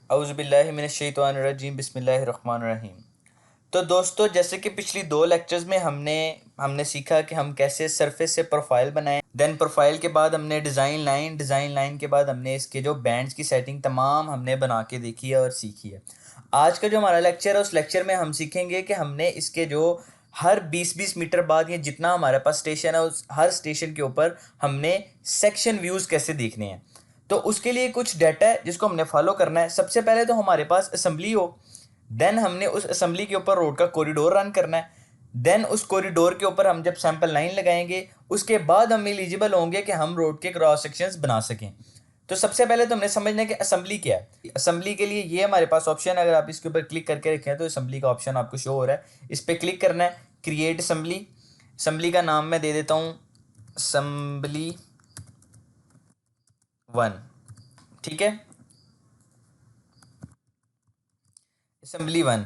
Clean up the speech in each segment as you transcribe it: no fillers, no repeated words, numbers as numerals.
औज़ुबिल्लाहि मिनश्शैतानिर्रजीम बिस्मिल्लाहिर्रहमानिर्रहीम। तो दोस्तों, जैसे कि पिछली दो लेक्चर्स में हमने सीखा कि हम कैसे सरफेस से प्रोफाइल बनाएं। देन प्रोफाइल के बाद हमने डिज़ाइन लाइन के बाद हमने इसके जो बैंड्स की सेटिंग तमाम हमने बना के देखी है और सीखी है। आज का जो हमारा लेक्चर है उस लेक्चर में हम सीखेंगे कि हमने इसके जो हर 20-20 मीटर बाद या जितना हमारे पास स्टेशन है उस हर स्टेशन के ऊपर हमने सेक्शन व्यूज़ कैसे देखने हैं। तो उसके लिए कुछ डाटा है जिसको हमने फॉलो करना है। सबसे पहले तो हमारे पास असेंबली हो, देन हमने उस असेंबली के ऊपर रोड का कॉरिडोर रन करना है। देन उस कॉरिडोर के ऊपर हम जब सैंपल लाइन लगाएंगे उसके बाद हम एलिजिबल होंगे कि हम रोड के क्रॉस सेक्शंस बना सकें। तो सबसे पहले तो हमने समझना है कि असेंबली क्या है। असेंबली के लिए ये हमारे पास ऑप्शन है, अगर आप इसके ऊपर क्लिक करके रखें तो असेंबली का ऑप्शन आपको शो हो रहा है। इस पर क्लिक करना है, क्रिएट असेंबली। असेंबली का नाम मैं दे देता हूँ असेंबली 1, ठीक है, असेंबली 1।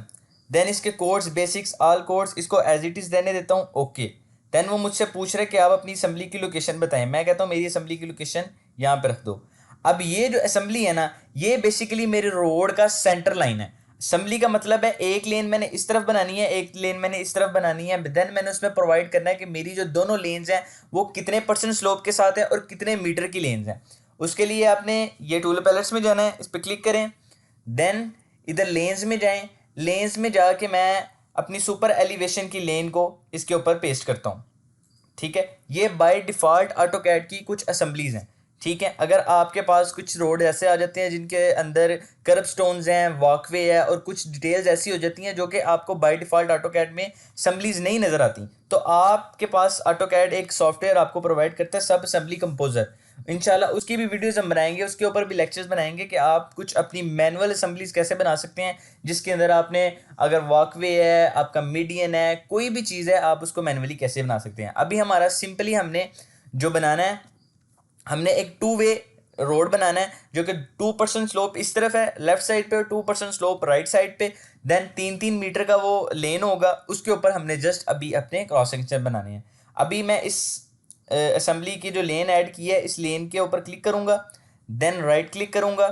देन इसके कोड्स बेसिक्स ऑल कोड्स इसको एज इट इज़ देने देता हूँ, ओके। देन वो मुझसे पूछ रहे कि आप अपनी असेंबली की लोकेशन बताएं। मैं कहता हूँ मेरी असेंबली की लोकेशन यहाँ पे रख दो। अब ये जो असेंबली है ना, ये बेसिकली मेरे रोड का सेंटर लाइन है। असेंबली का मतलब है एक लेन मैंने इस तरफ बनानी है, एक लेन मैंने इस तरफ बनानी है। देन मैंने उसमें प्रोवाइड करना है कि मेरी जो दोनों लेन्स हैं वो कितने % स्लोप के साथ है और कितने मीटर की लेन्स हैं। उसके लिए आपने ये टूल पैलेट्स में जाना है, इस पर क्लिक करें। देन इधर लेन्स में जाएं, लेन्स में जाके मैं अपनी सुपर एलिवेशन की लेन को इसके ऊपर पेस्ट करता हूँ, ठीक है। ये बाय डिफ़ॉल्ट ऑटोकैड की कुछ असेंबलीज हैं, ठीक है। अगर आपके पास कुछ रोड ऐसे आ जाते हैं जिनके अंदर कर्ब स्टोन्स हैं, वॉकवे है और कुछ डिटेल्स ऐसी हो जाती हैं जो कि आपको बाय डिफ़ॉल्ट ऑटोकैड में असेंबलीज नहीं नज़र आती, तो आपके पास ऑटोकैड एक सॉफ्टवेयर आपको प्रोवाइड करता है सब असेंबली कंपोजर। इंशाल्लाह उसकी भी वीडियोस हम बनाएंगे, उसके ऊपर भी लेक्चर्स बनाएंगे कि आप कुछ अपनी मैनुअल असेंबलीज कैसे बना सकते हैं, जिसके अंदर आपने अगर वॉकवे है, आपका मीडियन है, कोई भी चीज़ है, आप उसको मैनुअली कैसे बना सकते हैं। अभी हमारा सिंपली हमने जो बनाना है, हमने एक 2 वे रोड बनाना है जो कि 2% स्लोप इस तरफ है लेफ्ट साइड पे और 2% स्लोप राइट साइड पे। देन 3-3 मीटर का वो लेन होगा, उसके ऊपर हमने जस्ट अभी अपने क्रॉस सेक्शन बनाने हैं। अभी मैं इस असेंबली की जो लेन ऐड की है इस लेन के ऊपर क्लिक करूंगा, देन राइट क्लिक करूंगा,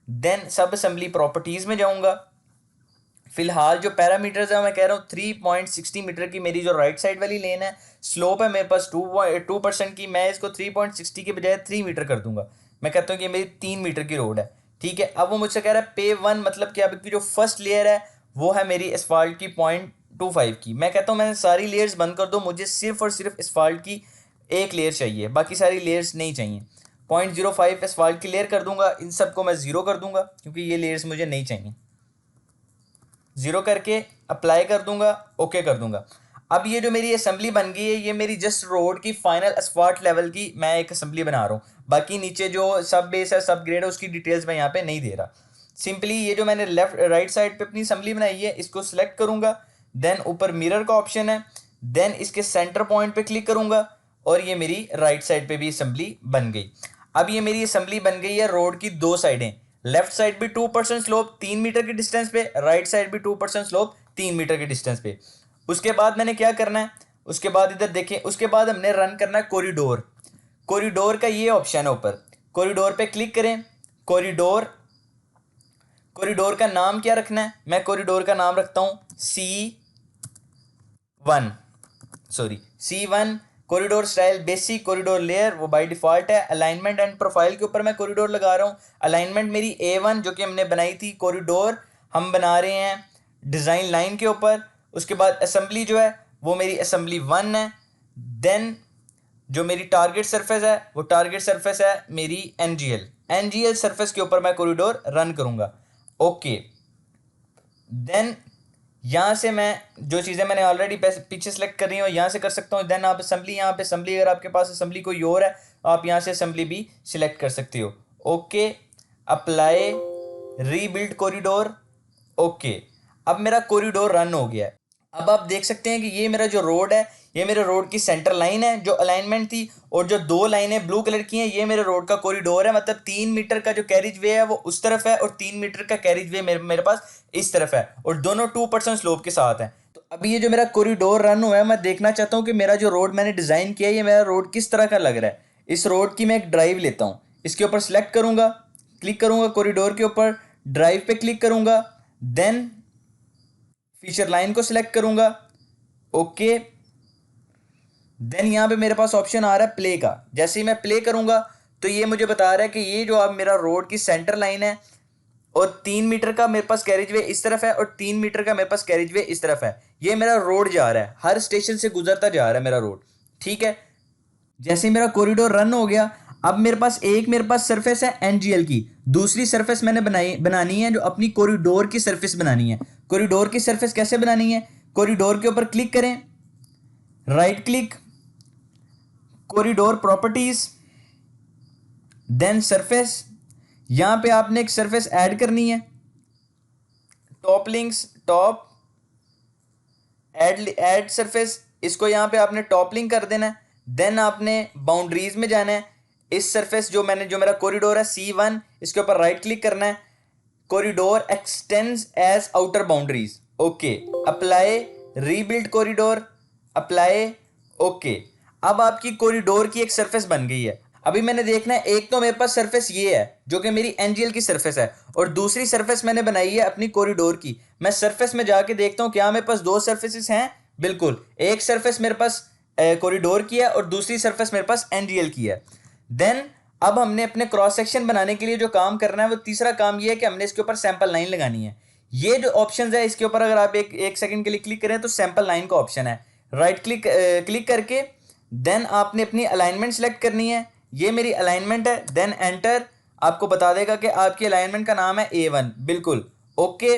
देन सब असेंबली प्रॉपर्टीज़ में जाऊंगा। फिलहाल जो पैरामीटर्स है मैं कह रहा हूँ 3.60 मीटर की मेरी जो राइट साइड वाली लेन है, स्लोप है मेरे पास 2% की, मैं इसको 3.60 के बजाय 3 मीटर कर दूंगा। मैं कहता हूँ कि मेरी 3 मीटर की रोड है, ठीक है। अब वो मुझसे कह रहा है पे 1, मतलब कि अब की जो फर्स्ट लेयर है वो है मेरी एसफाल्ट की 0.25 की। मैं कहता हूँ मैंने सारी लेयर्स बंद कर दो, मुझे सिर्फ और सिर्फ एसफाल्ट की एक लेयर चाहिए, बाकी सारी लेयर्स नहीं चाहिए। 0.05 एसफाल्ट की लेयर कर दूंगा, इन सबको मैं ज़ीरो कर दूंगा क्योंकि ये लेयर्स मुझे नहीं चाहिए। ज़ीरो करके अप्लाई कर दूंगा, ओके कर दूंगा। अब ये जो मेरी असेंबली बन गई है ये मेरी जस्ट रोड की फाइनल असफाल्ट लेवल की मैं एक असेंबली बना रहा हूँ। बाकी नीचे जो सब बेस है, सब ग्रेड है, उसकी डिटेल्स मैं यहाँ पे नहीं दे रहा। सिंपली ये जो मैंने लेफ्ट राइट साइड पे अपनी असेंबली बनाई है इसको सिलेक्ट करूँगा, देन ऊपर मिरर का ऑप्शन है, देन इसके सेंटर पॉइंट पे क्लिक करूँगा और ये मेरी राइट साइड पे भी असेंबली बन गई। अब ये मेरी असेंबली बन गई है रोड की दो साइडें, लेफ्ट साइड भी 2% स्लोप 3 मीटर के डिस्टेंस पे, राइट साइड भी 2% स्लोप 3 मीटर के डिस्टेंस पे। उसके बाद मैंने क्या करना है, उसके बाद इधर देखें, उसके बाद हमने रन करना है कॉरिडोर। कॉरिडोर का ये ऑप्शन है ऊपर, कॉरिडोर पे क्लिक करें। कॉरिडोर, कॉरिडोर का नाम क्या रखना है, मैं कॉरिडोर का नाम रखता हूँ C1 corridor style basic corridor layer, वो बाय डिफॉल्ट है। अलाइनमेंट एंड प्रोफाइल के ऊपर मैं कॉरिडोर लगा रहा हूँ। अलाइनमेंट मेरी A1 जो कि हमने बनाई थी, कॉरिडोर हम बना रहे हैं डिज़ाइन लाइन के ऊपर। उसके बाद असेंबली जो है वो मेरी असेंबली 1 है। देन जो मेरी टारगेट सरफेस है वो टारगेट सरफेस है मेरी एनजीएल सरफेस के ऊपर मैं कॉरिडोर रन करूँगा, ओके। देन यहाँ से मैं जो चीज़ें मैंने ऑलरेडी पीछे सेलेक्ट कर रही हूँ यहाँ से कर सकता हूँ। देन आप असेंबली, यहाँ पे असेंबली, अगर आपके पास असेंबली कोई और है आप यहाँ से असेंबली भी सिलेक्ट कर सकते हो, okay. Apply rebuild corridor, okay. अब मेरा कॉरिडोर रन हो गया है। अब आप देख सकते हैं कि ये मेरा जो रोड है ये मेरे रोड की सेंटर लाइन है जो अलाइनमेंट थी, और जो दो लाइनें ब्लू कलर की हैं ये मेरे रोड का कॉरिडोर है। मतलब 3 मीटर का जो कैरिज वे है वो उस तरफ है और 3 मीटर का कैरिज वे मेरे पास इस तरफ है, और दोनों 2% स्लोप के साथ हैं। तो अभी ये जो मेरा कॉरिडोर रन हुआ है, मैं देखना चाहता हूँ कि मेरा जो रोड मैंने डिज़ाइन किया है ये मेरा रोड किस तरह का लग रहा है। इस रोड की मैं एक ड्राइव लेता हूँ, इसके ऊपर सेलेक्ट करूँगा, क्लिक करूँगा कॉरिडोर के ऊपर, ड्राइव पे क्लिक करूंगा, देन फीचर लाइन को सिलेक्ट करूंगा, ओके। देन यहाँ पे मेरे पास ऑप्शन आ रहा है प्ले का। जैसे ही मैं प्ले करूंगा तो ये मुझे बता रहा है कि ये जो अब मेरा रोड की सेंटर लाइन है और 3 मीटर का मेरे पास कैरेज वे इस तरफ है और 3 मीटर का मेरे पास कैरेज वे इस तरफ है। ये मेरा रोड जा रहा है, हर स्टेशन से गुजरता जा रहा है मेरा रोड, ठीक है। जैसे ही मेरा कॉरिडोर रन हो गया, अब मेरे पास सरफेस है एनजीएल की, दूसरी सरफेस मैंने बनानी है जो अपनी कॉरिडोर की सरफेस बनानी है। कॉरिडोर की सरफेस कैसे बनानी है? कॉरिडोर के ऊपर क्लिक करें, right click, corridor properties, then surface. यहां पे आपने एक सरफेस ऐड करनी है, top links, top add surface, इसको यहां पे आपने टॉप लिंक कर देना है। देन आपने बाउंड्रीज में जाना है, इस सरफेस जो मेरा कॉरिडोर है C1, इसके ऊपर राइट क्लिक करना है, corridor extends as outer boundaries, okay, apply, rebuild corridor, apply, okay. अब आपकी कॉरिडोर की एक सरफेस बन गई है। अभी मैंने देखना है, एक तो मेरे पास सरफेस ये है जो कि मेरी एनजीएल की सरफेस है और दूसरी सरफेस मैंने बनाई है अपनी कॉरिडोर की। मैं सरफेस में जाके देखता हूं क्या मेरे पास दो सरफेसेस हैं। बिल्कुल, एक सरफेस मेरे पास कॉरिडोर की है और दूसरी सरफेस मेरे पास एनजीएल की है। देन अब हमने अपने क्रॉस सेक्शन बनाने के लिए जो काम करना है वो तीसरा काम ये है कि हमने इसके ऊपर सैंपल लाइन लगानी है। ये जो ऑप्शन है इसके ऊपर अगर आप एक सेकंड के लिए क्लिक करें तो सैंपल लाइन का ऑप्शन है, राइट क्लिक करके देन आपने अपनी अलाइनमेंट सेलेक्ट करनी है। ये मेरी अलाइनमेंट है, देन एंटर, आपको बता देगा कि आपकी अलाइनमेंट का नाम है A1, बिल्कुल, ओके।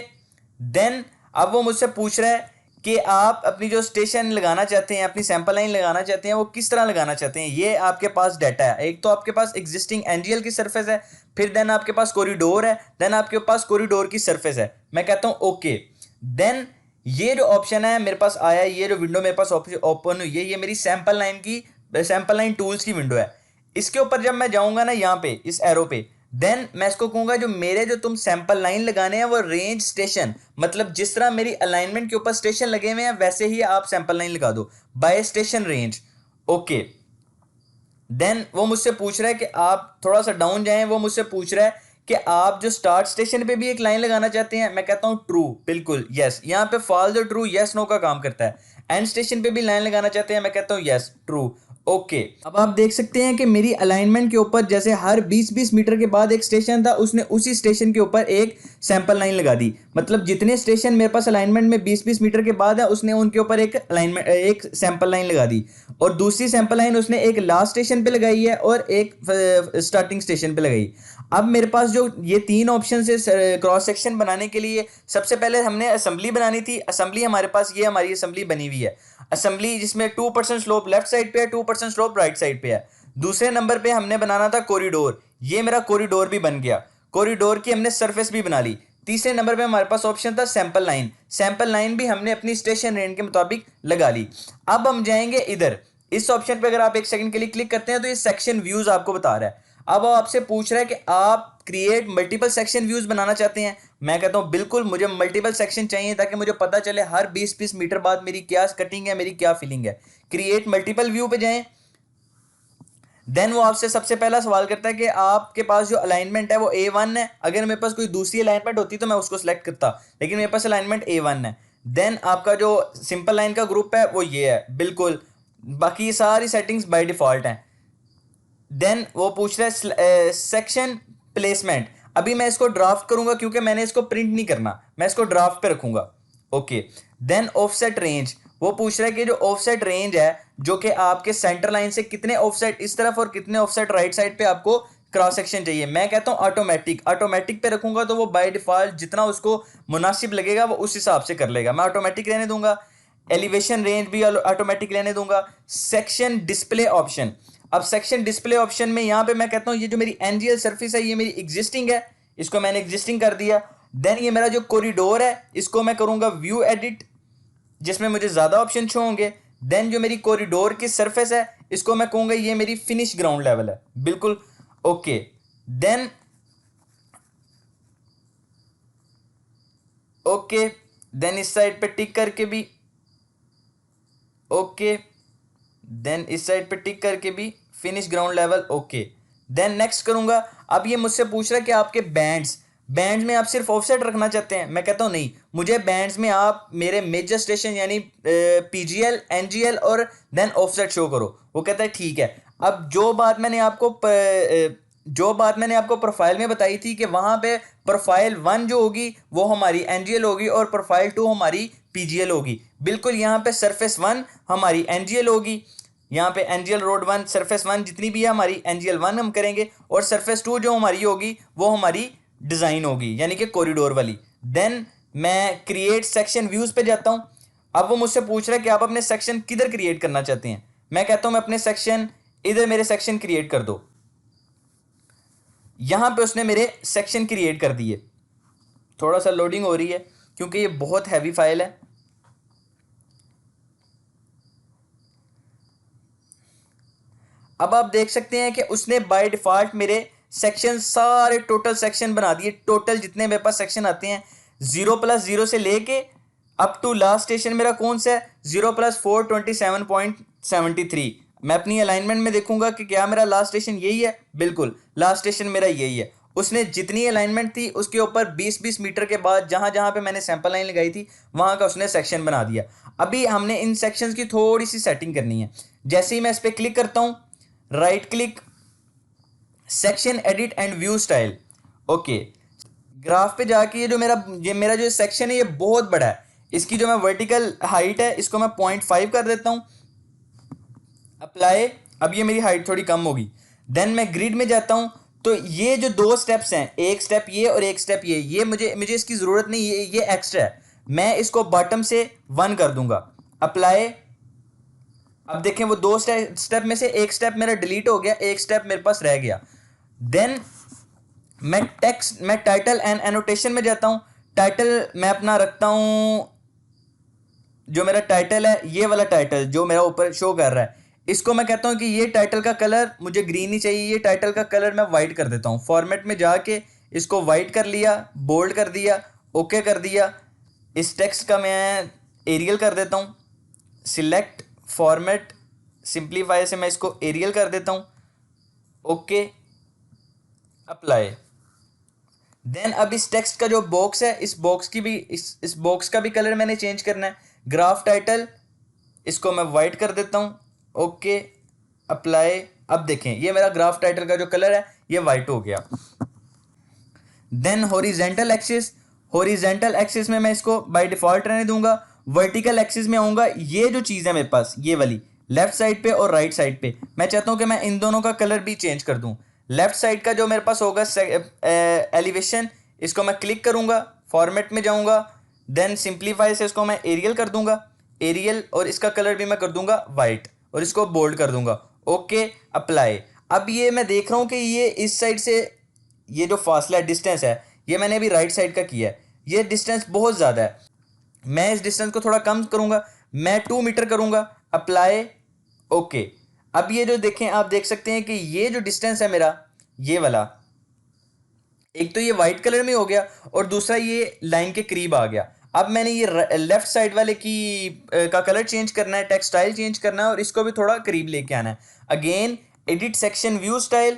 देन अब वो मुझसे पूछ रहा है कि आप अपनी जो स्टेशन लगाना चाहते हैं, अपनी सैंपल लाइन लगाना चाहते हैं, वो किस तरह लगाना चाहते हैं। ये आपके पास डाटा है, एक तो आपके पास एग्जिस्टिंग एनजीएल की सरफेस है, फिर देन आपके पास कॉरिडोर है, देन आपके पास कॉरिडोर की सरफेस है। मैं कहता हूं ओके। देन ये जो ऑप्शन है मेरे पास आया, ये जो विंडो मेरे पास ओपन हुई है, ये मेरी सैंपल लाइन टूल्स की विंडो है। इसके ऊपर जब मैं जाऊंगा ना यहाँ पे इस एरो पे, देन मैं इसको कहूंगा जो तुम सैंपल लाइन लगाने हैं वो रेंज स्टेशन, मतलब जिस तरह मेरी अलाइनमेंट के ऊपर स्टेशन लगे हुए हैं वैसे ही आप सैंपल लाइन लगा दो, by station range, okay. Then वो मुझसे पूछ रहा है कि आप थोड़ा सा डाउन जाएं, वो मुझसे पूछ रहा है कि आप जो स्टार्ट स्टेशन पे भी एक लाइन लगाना चाहते हैं। मैं कहता हूं ट्रू, बिल्कुल यस। यहाँ पे फॉल्स और ट्रू यस नो का काम करता है। एंड स्टेशन पे भी लाइन लगाना चाहते हैं, मैं कहता हूं यस, ट्रू, ओके। अब आप देख सकते हैं कि मेरी अलाइनमेंट के ऊपर जैसे हर 20-20 मीटर के बाद एक स्टेशन था, उसने उसी स्टेशन के ऊपर एक सैंपल लाइन लगा दी। मतलब जितने स्टेशन मेरे पास अलाइनमेंट में 20-20 मीटर के बाद है, उसने उनके ऊपर एक सैंपल लाइन लगा दी और दूसरी सैंपल लाइन उसने एक लास्ट स्टेशन पे लगाई है और एक स्टार्टिंग स्टेशन पे लगाई। अब मेरे पास जो ये तीन ऑप्शन है क्रॉस सेक्शन बनाने के लिए, सबसे पहले हमने असेंबली बनानी थी। असेंबली हमारे पास ये हमारी असेंबली बनी हुई है, असेंबली जिसमें 2% स्लोप लेफ्ट साइड पे है, 2% स्लोप राइट साइड पे है। दूसरे नंबर पे हमने बनाना था कॉरिडोर, ये मेरा कॉरिडोर भी बन गया, कॉरिडोर की हमने सरफेस भी बना ली। तीसरे नंबर पे हमारे पास ऑप्शन था सैंपल लाइन, सैंपल लाइन भी हमने अपनी स्टेशन रेंज के मुताबिक लगा ली। अब हम जाएंगे इधर, इस ऑप्शन पे अगर आप एक सेकंड के लिए क्लिक करते हैं तो ये सेक्शन व्यूज आपको बता रहा है। अब वो आपसे पूछ रहा है कि आप क्रिएट मल्टीपल सेक्शन व्यूज बनाना चाहते हैं। मैं कहता हूं बिल्कुल, मुझे मल्टीपल सेक्शन चाहिए ताकि मुझे पता चले हर 20-20 मीटर बाद मेरी क्या कटिंग है, मेरी क्या फीलिंग है। क्रिएट मल्टीपल व्यू पे जाएं। देन वो आपसे सबसे पहला सवाल करता है कि आपके पास जो अलाइनमेंट है वो A1 है। अगर मेरे पास कोई दूसरी अलाइनमेंट होती तो मैं उसको सिलेक्ट करता, लेकिन मेरे पास अलाइनमेंट A1 है। देन आपका जो सिंपल लाइन का ग्रुप है वो ये है, बिल्कुल, बाकी सारी सेटिंग्स बाय डिफॉल्ट हैं। देन वो पूछ रहा है सेक्शन प्लेसमेंट। अभी मैं इसको ड्राफ्ट करूंगा क्योंकि मैंने इसको प्रिंट नहीं करना, मैं इसको ड्राफ्ट पे रखूंगा, ओके। देन ऑफसेट रेंज, वो पूछ रहा है कि जो ऑफसेट रेंज है जो कि आपके सेंटर लाइन से कितने ऑफसेट इस तरफ और कितने ऑफसेट राइट साइड पे आपको क्रॉस सेक्शन चाहिए। मैं कहता हूं ऑटोमेटिक पे रखूंगा तो वो बाय डिफॉल्ट जितना उसको मुनासिब लगेगा वो उस हिसाब से कर लेगा। मैं ऑटोमेटिक रहने दूंगा। एलिवेशन रेंज भी ऑटोमेटिक रहने दूंगा। सेक्शन डिस्प्ले ऑप्शन, अब सेक्शन डिस्प्ले ऑप्शन में यहां पे मैं कहता हूं ये जो मेरी एनजीएल सरफेस है ये मेरी एग्जिस्टिंग है, इसको मैंने एग्जिस्टिंग कर दिया। देन ये मेरा जो कॉरिडोर है इसको मैं करूंगा व्यू एडिट, जिसमें मुझे ज्यादा ऑप्शन शो होंगे। देन जो मेरी कॉरिडोर की सरफेस है इसको मैं कहूंगा ये मेरी फिनिश ग्राउंड लेवल है, बिल्कुल, ओके। देन ओके, देन इस साइड पे टिक करके भी ओके, देन इस साइड पे टिक करके भी finish ground level, okay. Then next करूंगा। अब ये मुझसे पूछ रहा है कि आपके बैंड्स, बैंड्स में आप सिर्फ ऑफसेट रखना चाहते हैं, मैं कहता हूँ नहीं, मुझे बैंड्स में आप मेरे मेजर स्टेशन यानी पीजीएल, एनजीएल और देन ऑफसेट शो करो। वो कहता है ठीक है। अब जो बात मैंने आपको प्रोफाइल में बताई थी कि वहाँ पे प्रोफाइल 1 जो होगी वो हमारी एनजीएल होगी और प्रोफाइल 2 हमारी पीजीएल होगी, बिल्कुल यहाँ पे सरफेस 1 हमारी एनजीएल होगी। यहाँ पे एनजीएल रोड 1 सरफेस 1 जितनी भी है हमारी एनजीएल 1 हम करेंगे, और सरफेस 2 जो हमारी होगी वो हमारी डिज़ाइन होगी यानी कि कॉरिडोर वाली। देन मैं क्रिएट सेक्शन व्यूज़ पे जाता हूँ। अब वो मुझसे पूछ रहा है कि आप अपने सेक्शन किधर क्रिएट करना चाहते हैं। मैं कहता हूँ मैं अपने सेक्शन इधर मेरे सेक्शन क्रिएट कर दो। यहाँ पे उसने मेरे सेक्शन क्रिएट कर दिए। थोड़ा सा लोडिंग हो रही है क्योंकि ये बहुत हैवी फाइल है। अब आप देख सकते हैं कि उसने बाय डिफ़ॉल्ट मेरे सेक्शन सारे टोटल सेक्शन बना दिए। टोटल जितने मेरे पास सेक्शन आते हैं 0+0 से लेके अप टू लास्ट स्टेशन मेरा कौन सा है 0+427.73। मैं अपनी अलाइनमेंट में देखूंगा कि क्या मेरा लास्ट स्टेशन यही है, बिल्कुल लास्ट स्टेशन मेरा यही है। उसने जितनी अलाइनमेंट थी उसके ऊपर 20-20 मीटर के बाद जहाँ जहाँ पे मैंने सैंपल लाइन लगाई थी वहाँ का उसने सेक्शन बना दिया। अभी हमने इन सेक्शंस की थोड़ी सी सेटिंग करनी है। जैसे ही मैं इस पर क्लिक करता हूँ, right click, section edit and view style, okay, graph पे जाके ये मेरा जो सेक्शन है ये बहुत बड़ा है। इसकी जो मैं वर्टिकल हाइट है इसको मैं 0.5 कर देता हूँ, अप्लाई। अब ये मेरी हाइट थोड़ी कम होगी। देन मैं ग्रिड में जाता हूँ, तो ये जो 2 स्टेप्स हैं, एक स्टेप ये और एक स्टेप ये मुझे इसकी ज़रूरत नहीं, ये एक्स्ट्रा है। मैं इसको बॉटम से 1 कर दूंगा, अप्लाई। अब देखें वो 2 स्टेप में से एक स्टेप मेरा डिलीट हो गया, एक स्टेप मेरे पास रह गया। देन मैं टाइटल एंड एनोटेशन में जाता हूँ। टाइटल मैं अपना रखता हूँ, जो मेरा टाइटल है ये वाला टाइटल जो मेरा ऊपर शो कर रहा है, इसको मैं कहता हूँ कि ये टाइटल का कलर मुझे ग्रीन ही चाहिए। ये टाइटल का कलर मैं वाइट कर देता हूँ। फॉर्मेट में जाके इसको वाइट कर लिया, बोल्ड कर दिया, ओके कर दिया। इस टेक्स्ट का मैं एरियल कर देता हूँ, सिलेक्ट फॉर्मेट सिंप्लीफाई से मैं इसको एरियल कर देता हूँ, ओके, अप्लाई। देन अब इस टेक्स्ट का जो बॉक्स है, इस बॉक्स का भी कलर मैंने चेंज करना है। ग्राफ टाइटल इसको मैं वाइट कर देता हूँ, ओके, अप्लाई। अब देखें ये मेरा ग्राफ टाइटल का जो कलर है ये वाइट हो गया। देन हॉरिजेंटल एक्सिस में मैं इसको बाय डिफॉल्ट रहने दूंगा। वर्टिकल एक्सिस में आऊँगा, ये जो चीज़ है मेरे पास ये वाली लेफ्ट साइड पे और राइट साइड पे, मैं चाहता हूँ कि मैं इन दोनों का कलर भी चेंज कर दूँ। लेफ्ट साइड का जो मेरे पास होगा एलिवेशन, इसको मैं क्लिक करूँगा, फॉर्मेट में जाऊँगा, देन सिंप्लीफाई से इसको मैं एरियल कर दूँगा, एरियल, और इसका कलर भी मैं कर दूँगा वाइट और इसको बोल्ड कर दूँगा, ओके, अप्लाई। अब ये मैं देख रहा हूँ कि ये इस साइड से ये जो फासला है, डिस्टेंस है, ये मैंने अभी राइट साइड का किया है, ये डिस्टेंस बहुत ज़्यादा है। मैं इस डिस्टेंस को थोड़ा कम करूँगा, मैं 2 मीटर करूँगा, अप्लाई, ओके। अब ये जो देखें, आप देख सकते हैं कि ये जो डिस्टेंस है मेरा ये वाला, एक तो ये वाइट कलर में हो गया और दूसरा ये लाइन के करीब आ गया। अब मैंने ये लेफ्ट साइड वाले का कलर चेंज करना है, टेक्सटाइल चेंज करना है और इसको भी थोड़ा करीब लेके आना है। Again edit section view style,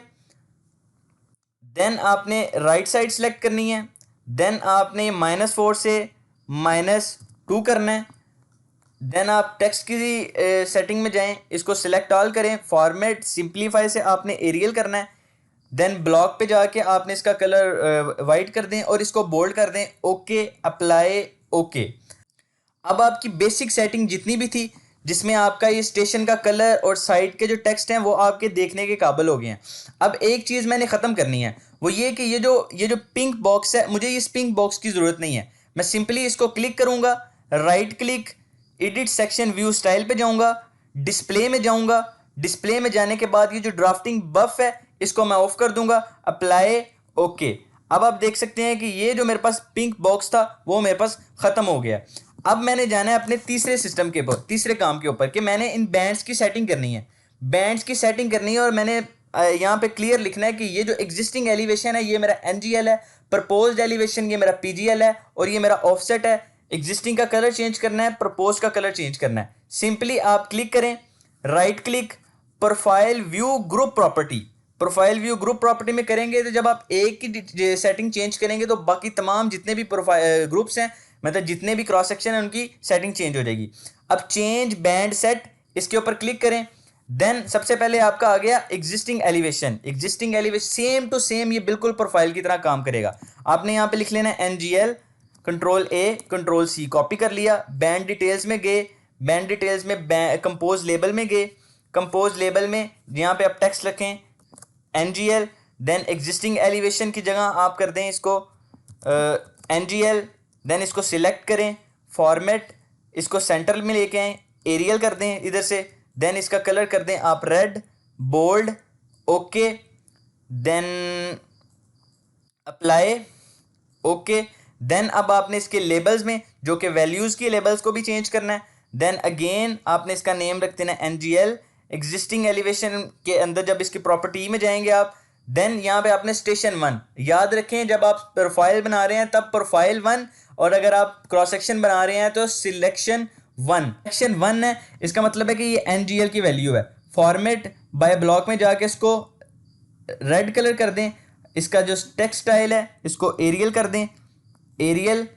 then आपने राइट साइड सेलेक्ट करनी है, देन आपने -4 से -2 करना है। देन आप टेक्स्ट की सेटिंग में जाएं, इसको सिलेक्ट ऑल करें, फॉर्मेट सिंप्लीफाई से आपने एरियल करना है। देन ब्लॉक पे जाके आपने इसका कलर वाइट कर दें और इसको बोल्ड कर दें, ओके, अप्लाई, ओके। अब आपकी बेसिक सेटिंग जितनी भी थी, जिसमें आपका ये स्टेशन का कलर और साइड के जो टेक्स्ट हैं वो आपके देखने के काबिल हो गए हैं। अब एक चीज़ मैंने ख़त्म करनी है, वो ये कि ये जो पिंक बॉक्स है, मुझे इस पिंक बॉक्स की ज़रूरत नहीं है। मैं सिंपली इसको क्लिक करूँगा, right click, edit section view style पे जाऊँगा, डिस्प्ले में जाऊँगा। डिस्प्ले में जाने के बाद ये जो ड्राफ्टिंग बफ है इसको मैं ऑफ कर दूंगा, अप्लाई, ओके। अब आप देख सकते हैं कि ये जो मेरे पास पिंक बॉक्स था वो मेरे पास ख़त्म हो गया। अब मैंने जाना है अपने तीसरे काम के ऊपर कि मैंने इन बैंड्स की सेटिंग करनी है। बैंड्स की सेटिंग करनी है और मैंने यहाँ पे क्लियर लिखना है कि ये जो एग्जिस्टिंग एलिवेशन है ये मेरा एनजीएल है, प्रपोज्ड एलिवेशन ये मेरा पीजीएल है और ये मेरा ऑफसेट है। एग्जिस्टिंग का कलर चेंज करना है, प्रपोज का कलर चेंज करना है। सिंपली आप क्लिक करें, right click, profile view group property, profile view group property में करेंगे तो जब आप एक की सेटिंग चेंज करेंगे तो बाकी तमाम जितने भी प्रोफाइल ग्रुप्स हैं, मतलब जितने भी क्रॉस सेक्शन हैं, उनकी सेटिंग चेंज हो जाएगी। अब चेंज बैंड सेट, इसके ऊपर क्लिक करें। देन सबसे पहले आपका आ गया existing elevation. Existing elevation same to same ये बिल्कुल प्रोफाइल की तरह काम करेगा। आपने यहाँ पे लिख लेना है NGL, control A control C, copy कर लिया। बैंड डिटेल्स में गए, बैंड डिटेल्स में कंपोज लेबल में गए, कंपोज लेबल में यहाँ पे आप टेक्स्ट रखें NGL। देन एग्जिस्टिंग एलिवेशन की जगह आप कर दें इसको NGL। देन इसको सिलेक्ट करें, फॉर्मेट, इसको सेंटर में लेके आए, एरियल कर दें इधर से। देन इसका कलर कर दें आप red, bold, okay. Then apply, okay. Then अब आपने इसके लेबल्स में जो कि वैल्यूज़ की लेबल्स को भी चेंज करना है। देन अगेन आपने इसका नेम रख देना NGL। एग्जिस्टिंग एलिवेशन के अंदर जब इसकी प्रॉपर्टी में जाएंगे आप, देन यहाँ पे आपने स्टेशन 1 याद रखें, जब आप प्रोफाइल बना रहे हैं तब प्रोफाइल 1, और अगर आप क्रॉस सेक्शन बना रहे हैं तो सिलेक्शन 1। सेक्शन 1 है, इसका मतलब है कि ये NGL की वैल्यू है। फॉर्मेट बाय ब्लॉक में जाके इसको रेड कलर कर दें। इसका जो टेक्स्ट स्टाइल है इसको एरियल कर दें, Arial,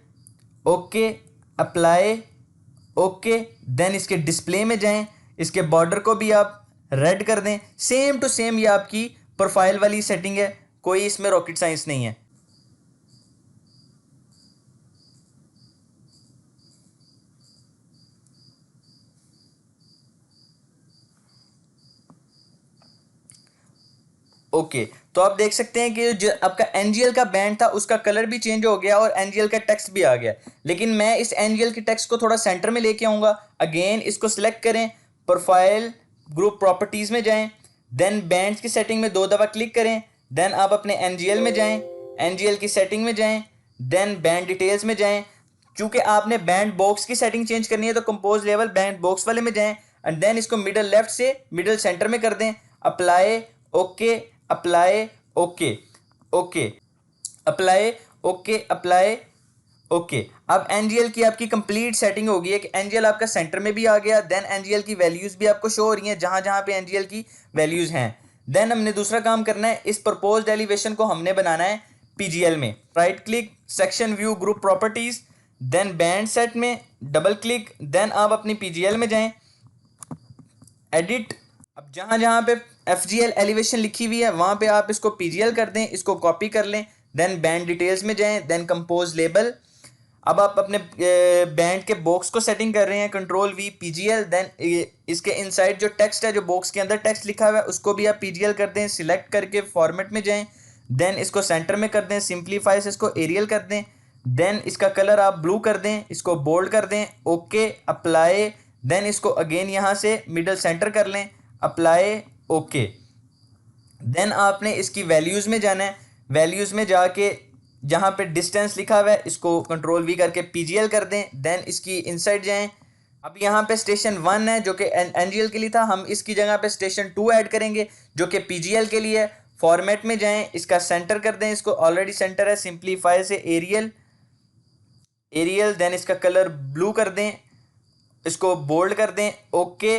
okay. Apply, okay. Then इसके डिस्प्ले में जाएं, इसके बॉर्डर को भी आप रेड कर दें। सेम टू सेम ये आपकी प्रोफाइल वाली सेटिंग है, कोई इसमें रॉकेट साइंस नहीं है। ओके तो आप देख सकते हैं कि जो आपका NGL का बैंड था उसका कलर भी चेंज हो गया और NGL का टेक्स्ट भी आ गया। लेकिन मैं इस NGL के टेक्स्ट को थोड़ा सेंटर में लेके आऊँगा। अगेन इसको सिलेक्ट करें, प्रोफाइल ग्रुप प्रॉपर्टीज़ में जाएं, देन बैंड्स की सेटिंग में 2 दफ़ा क्लिक करें। देन आप अपने NGL में जाएं, NGL की सेटिंग में जाएं, देन बैंड डिटेल्स में जाएं। चूँकि आपने बैंड बॉक्स की सेटिंग चेंज करनी है तो कंपोज लेवल बैंड बॉक्स वाले में जाएं, एंड देन इसको मिडल लेफ्ट से मिडल सेंटर में कर दें। Apply, okay. Apply, okay, okay. Apply, okay. Apply, okay. अब NGL की आपकी कंप्लीट सेटिंग हो गई है कि NGL आपका सेंटर में भी आ गया। देन NGL की वैल्यूज़ भी आपको शो हो रही हैं जहाँ जहाँ पे NGL की वैल्यूज़ हैं। देन हमने दूसरा काम करना है, इस प्रपोज्ड एलिवेशन को हमने बनाना है PGL में। Right click, section view group properties, then band set में डबल क्लिक, देन आप अपनी PGL में जाएं, एडिट। अब जहाँ जहाँ पे FGL एलिवेशन लिखी हुई है वहाँ पे आप इसको PGL कर दें, इसको कॉपी कर लें। देन बैंड डिटेल्स में जाएं, देन कंपोज लेबल। अब आप अपने बैंड के बॉक्स को सेटिंग कर रहे हैं, कंट्रोल V PGL। देन इसके इनसाइड जो टेक्स्ट है, जो बॉक्स के अंदर टेक्स्ट लिखा हुआ है, उसको भी आप PGL कर दें। सिलेक्ट करके फॉर्मेट में जाएं, देन इसको सेंटर में कर दें, सिंप्लीफाई से इसको एरियल कर दें। देन इसका कलर आप ब्लू कर दें, इसको बोल्ड कर दें, ओके। अप्लाई, देन इसको अगेन यहाँ से मिडल सेंटर कर लें, अप्लाई, ओके। देन आपने इसकी वैल्यूज़ में जाना है, वैल्यूज़ में जाके जहाँ पे डिस्टेंस लिखा हुआ है इसको कंट्रोल V करके PGL कर दें। देन इसकी इनसाइड जाएं। अब यहाँ पे स्टेशन 1 है जो कि NGL के लिए था, हम इसकी जगह पे स्टेशन 2 ऐड करेंगे जो कि PGL के लिए है। फॉर्मेट में जाएं, इसका सेंटर कर दें, इसको ऑलरेडी सेंटर है, सिंप्लीफाई से एरियल, एरियल। देन इसका कलर ब्लू कर दें, इसको बोल्ड कर दें, okay.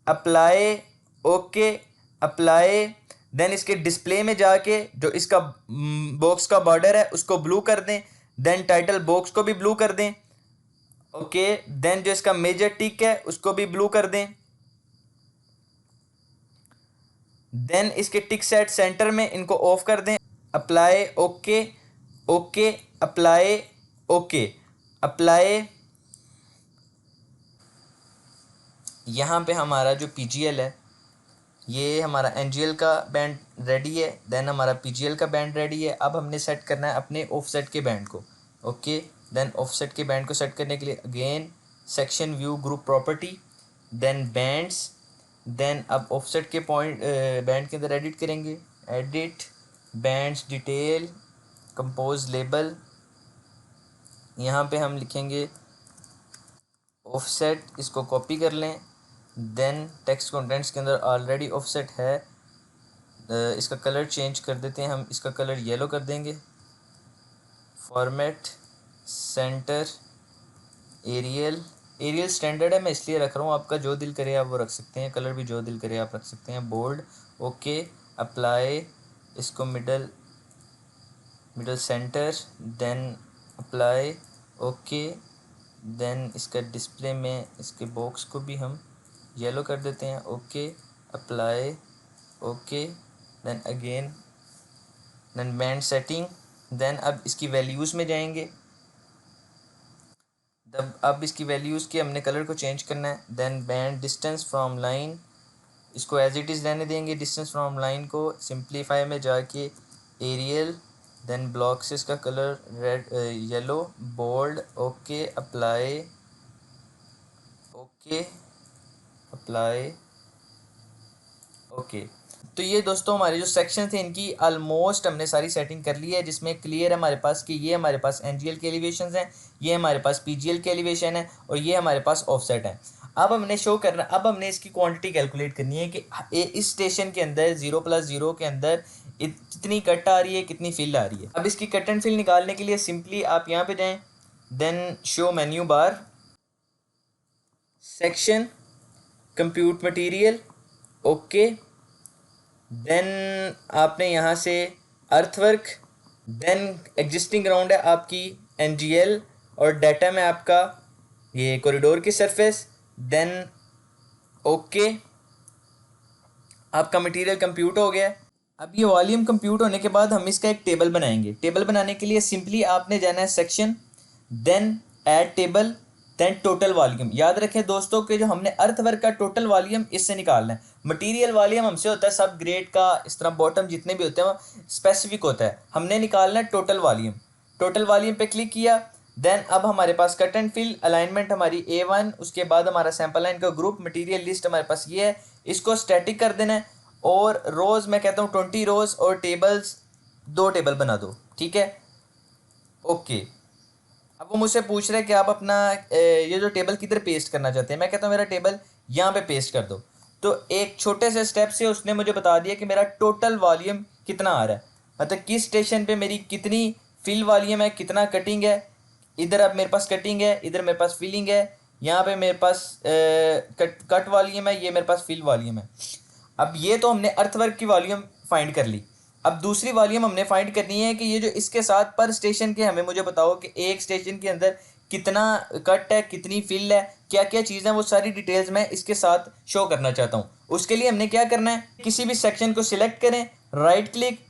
Apply, okay. Apply, then इसके डिस्प्ले में जाके जो इसका बॉक्स का बॉर्डर है उसको ब्लू कर दें। देन टाइटल बॉक्स को भी ब्लू कर दें, ओके। देन जो इसका मेजर टिक है उसको भी ब्लू कर दें। देन इसके टिक सेट सेंटर में इनको ऑफ कर दें। Apply, okay, okay. Apply, okay. Apply. यहाँ पे हमारा जो PGL है, ये हमारा NGL का बैंड रेडी है, देन हमारा PGL का बैंड रेडी है। अब हमने सेट करना है अपने ऑफसेट के बैंड को, ओके। देन ऑफसेट के बैंड को सेट करने के लिए again section view group property, then bands. Then अब ऑफसेट के पॉइंट बैंड के अंदर एडिट करेंगे, edit bands detail, compose label. यहाँ पे हम लिखेंगे ऑफसेट, इसको कॉपी कर लें। देन टेक्स्ट कंटेंट्स के अंदर ऑलरेडी ऑफसेट है, इसका कलर चेंज कर देते हैं, हम इसका कलर येलो कर देंगे। Format, centre, Arial, Arial standard है मैं इसलिए रख रहा हूँ, आपका जो दिल करे आप वो रख सकते हैं, कलर भी जो दिल करे आप रख सकते हैं। Bold, okay. अप्लाई इसको middle centre, then apply okay. Then इसका डिस्प्ले में इसके बॉक्स को भी हम येलो कर देते हैं, okay apply okay. Then again then band setting, then अब इसकी वैल्यूज़ में जाएंगे। अब इसकी वैल्यूज़ के हमने कलर को चेंज करना है। Then band distance from line, इसको एज इट इज़ रहने देंगे। डिस्टेंस फ्रॉम लाइन को सिंप्लीफाई में जाके एरियल, देन ब्लॉक्स इसका colour red yellow bold, okay apply okay apply okay. तो ये दोस्तों हमारे जो सेक्शन थे इनकी ऑलमोस्ट हमने सारी सेटिंग कर ली है, जिसमें क्लियर है हमारे पास कि ये हमारे पास एनजीएल के एलिवेशन हैं, ये हमारे पास पीजीएल के एलिवेशन है और ये हमारे पास ऑफसेट है। अब हमने शो करना, अब हमने इसकी क्वांटिटी कैलकुलेट करनी है कि इस स्टेशन के अंदर 0+0 के अंदर कितनी कट आ रही है, कितनी फिल आ रही है। अब इसकी कट एंड फिल निकालने के लिए सिंपली आप यहाँ पे जाएँ, then show menu bar, section, compute material, okay. Then आपने यहाँ से अर्थवर्क, देन एग्जिस्टिंग ग्राउंड है आपकी एनजीएल और डाटा में आपका ये कॉरिडोर की सरफेस, देन ओके आपका मटेरियल कंप्यूट हो गया। अब ये वॉल्यूम कंप्यूट होने के बाद हम इसका एक टेबल बनाएंगे। टेबल बनाने के लिए सिंपली आपने जाना है section, then add table, then total volume. याद रखें दोस्तों कि जो हमने अर्थवर्क का टोटल वॉल्यूम इससे निकालना है। मटेरियल वॉल्यूम हमसे होता है सब ग्रेड का, इस तरह बॉटम जितने भी होते हैं वो स्पेसिफिक होता है, हमने निकालना है टोटल वॉल्यूम। टोटल वॉल्यूम पे क्लिक किया, देन अब हमारे पास कट एंड फिल अलाइनमेंट हमारी A1, उसके बाद हमारा सैंपल लाइन का ग्रुप, मटेरियल लिस्ट हमारे पास ये है, इसको स्टैटिक कर देना है। और रोज़ मैं कहता हूँ 20 रोज़ और टेबल्स 2 टेबल बना दो, ठीक है ओके। अब वो मुझसे पूछ रहे हैं कि आप अपना ये जो टेबल किधर पेस्ट करना चाहते हैं। मैं कहता हूँ मेरा टेबल यहाँ पे पेस्ट कर दो। तो एक छोटे से स्टेप से उसने मुझे बता दिया कि मेरा टोटल वॉल्यूम कितना आ रहा है, मतलब किस स्टेशन पे मेरी कितनी फिल वॉल्यूम है, कितना कटिंग है। इधर अब मेरे पास कटिंग है, इधर मेरे पास फिलिंग है, यहाँ पे मेरे पास कट वॉल्यूम है, ये मेरे पास फिल वॉल्यूम है। अब ये तो हमने अर्थवर्क की वॉल्यूम फाइंड कर ली। अब दूसरी वॉल्यूम हमने फाइंड करनी है कि ये जो इसके साथ पर स्टेशन के हमें मुझे बताओ कि एक स्टेशन के अंदर कितना कट है, कितनी फिल है, क्या क्या चीज़ें, वो सारी डिटेल्स मैं इसके साथ शो करना चाहता हूँ। उसके लिए हमने क्या करना है, किसी भी सेक्शन को सिलेक्ट करें, right click,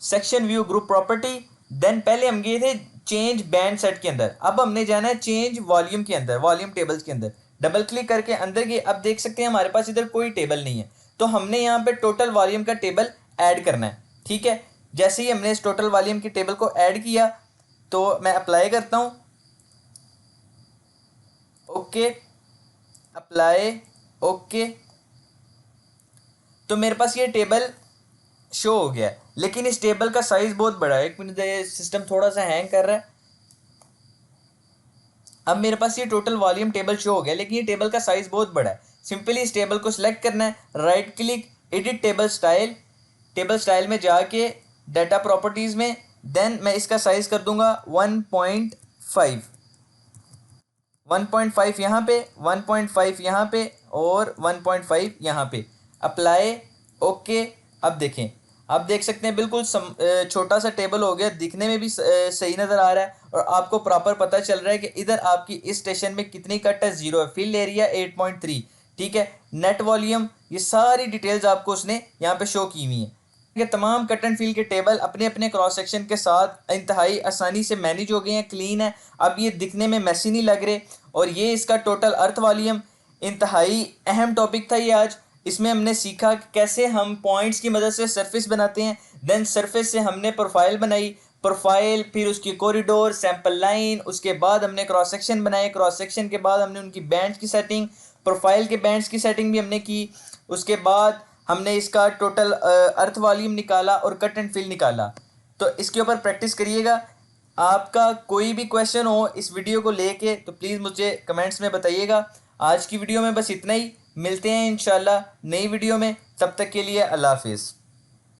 section view group property, then पहले हम गए थे चेंज बैंड सेट के अंदर, अब हमने जाना है चेंज वॉल्यूम के अंदर, वॉल्यूम टेबल्स के अंदर। डबल क्लिक करके अंदर गए, अब देख सकते हैं हमारे पास इधर कोई टेबल नहीं है, तो हमने यहाँ पे टोटल वॉल्यूम का टेबल ऐड करना है, ठीक है। जैसे ही हमने इस टोटल वॉल्यूम की टेबल को ऐड किया तो मैं अप्लाई करता हूँ, ओके अप्लाई ओके। तो मेरे पास ये टेबल शो हो गया, लेकिन इस टेबल का साइज बहुत बड़ा है। एक मिनट, ये सिस्टम थोड़ा सा हैंग कर रहा है। अब मेरे पास ये टोटल वॉल्यूम टेबल शो हो गया, लेकिन ये टेबल का साइज बहुत बड़ा है। सिंपली इस टेबल को सिलेक्ट करना है, right click, edit table style, table style में जाके डाटा प्रॉपर्टीज में, देन मैं इसका साइज कर दूंगा 1.5, 1.5 यहाँ पे, 1.5 यहाँ पे और 1.5 यहाँ पे, अप्लाई ओके। अब देखें, आप देख सकते हैं बिल्कुल छोटा सा टेबल हो गया, दिखने में भी सही नज़र आ रहा है और आपको प्रॉपर पता चल रहा है कि इधर आपकी इस स्टेशन में कितनी कट है, 0 है, फिल एरिया 8.3, ठीक है, नेट वॉल्यूम, ये सारी डिटेल्स आपको उसने यहाँ पे शो की हुई हैं। ये तमाम कट एंड फिल के टेबल अपने अपने क्रॉस सेक्शन के साथ इंतहाई आसानी से मैनेज हो गए हैं, क्लीन है, अब ये दिखने में मैसी नहीं लग रहे। और ये इसका टोटल अर्थ वॉल्यूम, इंतहाई अहम टॉपिक था ये आज। इसमें हमने सीखा कि कैसे हम पॉइंट्स की मदद से सरफेस बनाते हैं, देन सरफेस से हमने प्रोफाइल बनाई, प्रोफाइल फिर उसकी कॉरिडोर, सैंपल लाइन, उसके बाद हमने क्रॉस सेक्शन बनाए, क्रॉस सेक्शन के बाद हमने उनकी बैंड्स की सेटिंग, प्रोफाइल के बैंड्स की सेटिंग भी हमने की, उसके बाद हमने इसका टोटल अर्थ वॉल्यूम निकाला और कट एंड फिल निकाला। तो इसके ऊपर प्रैक्टिस करिएगा। आपका कोई भी क्वेश्चन हो इस वीडियो को लेके तो प्लीज़ मुझे कमेंट्स में बताइएगा। आज की वीडियो में बस इतना ही, मिलते हैं इंशाल्लाह नई वीडियो में, तब तक के लिए अल्लाह हाफिज़।